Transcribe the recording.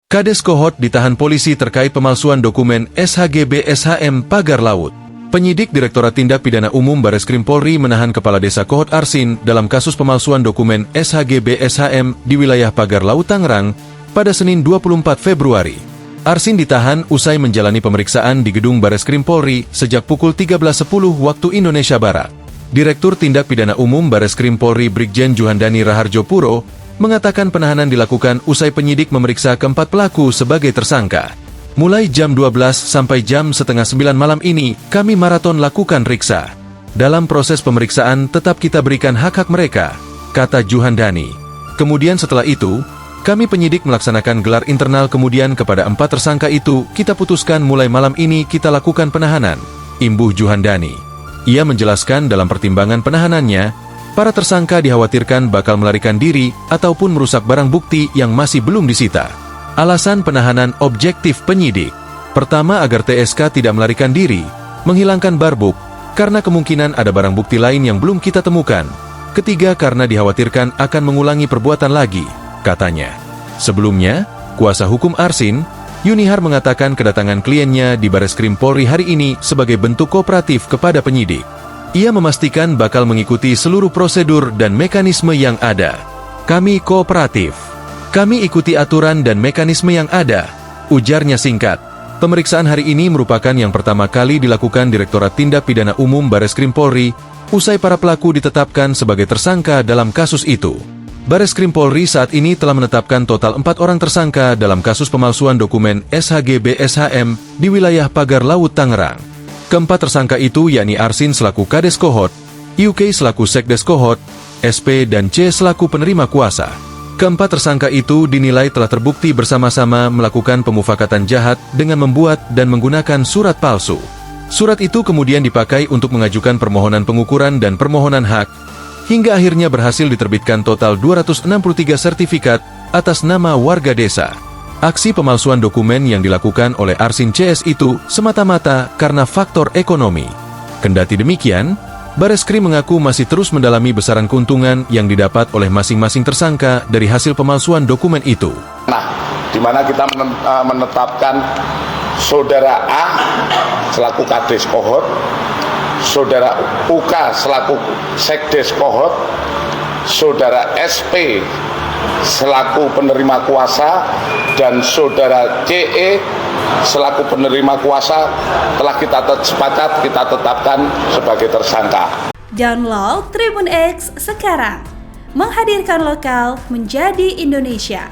Kades Kohot ditahan polisi terkait pemalsuan dokumen SHGB SHM Pagar Laut. Penyidik Direktorat Tindak Pidana Umum Bareskrim Polri menahan Kepala Desa Kohot Arsin dalam kasus pemalsuan dokumen SHGB SHM di wilayah Pagar Laut Tangerang pada Senin 24 Februari. Arsin ditahan usai menjalani pemeriksaan di gedung Bareskrim Polri sejak pukul 13.10 waktu Indonesia Barat. Direktur Tindak Pidana Umum Bareskrim Polri Brigjen Juhandani Raharjo Puro mengatakan penahanan dilakukan usai penyidik memeriksa keempat pelaku sebagai tersangka. Mulai jam 12 sampai jam setengah 9 malam ini, kami maraton lakukan riksa. Dalam proses pemeriksaan tetap kita berikan hak-hak mereka, kata Juhandani. Kemudian setelah itu, kami penyidik melaksanakan gelar internal kemudian kepada 4 tersangka itu, kita putuskan mulai malam ini kita lakukan penahanan, imbuh Juhandani. Ia menjelaskan dalam pertimbangan penahanannya, para tersangka dikhawatirkan bakal melarikan diri ataupun merusak barang bukti yang masih belum disita. Alasan penahanan objektif penyidik. Pertama, agar TSK tidak melarikan diri, menghilangkan barbuk, karena kemungkinan ada barang bukti lain yang belum kita temukan. Ketiga, karena dikhawatirkan akan mengulangi perbuatan lagi, katanya. Sebelumnya, kuasa hukum Arsin, Yunihar mengatakan kedatangan kliennya di Bareskrim Polri hari ini sebagai bentuk kooperatif kepada penyidik. Ia memastikan bakal mengikuti seluruh prosedur dan mekanisme yang ada. Kami kooperatif. Kami ikuti aturan dan mekanisme yang ada, ujarnya singkat. Pemeriksaan hari ini merupakan yang pertama kali dilakukan Direktorat Tindak Pidana Umum Bareskrim Polri, usai para pelaku ditetapkan sebagai tersangka dalam kasus itu. Bareskrim Polri saat ini telah menetapkan total 4 orang tersangka dalam kasus pemalsuan dokumen SHGB SHM di wilayah Pagar Laut Tangerang. Keempat tersangka itu yakni Arsin selaku Kades Kohot, UK selaku Sekdes Kohot, SP dan C selaku penerima kuasa. Keempat tersangka itu dinilai telah terbukti bersama-sama melakukan pemufakatan jahat dengan membuat dan menggunakan surat palsu. Surat itu kemudian dipakai untuk mengajukan permohonan pengukuran dan permohonan hak, hingga akhirnya berhasil diterbitkan total 263 sertifikat atas nama warga desa. Aksi pemalsuan dokumen yang dilakukan oleh Arsin CS itu semata-mata karena faktor ekonomi. Kendati demikian, Bareskrim mengaku masih terus mendalami besaran keuntungan yang didapat oleh masing-masing tersangka dari hasil pemalsuan dokumen itu. Di mana kita menetapkan Saudara A selaku Kades Kohot, Saudara UK selaku Sekdes Kohot, Saudara SP selaku penerima kuasa, dan Saudara CE selaku penerima kuasa telah kita sepakat kita tetapkan sebagai tersangka. Download Tribun X sekarang, menghadirkan lokal menjadi Indonesia.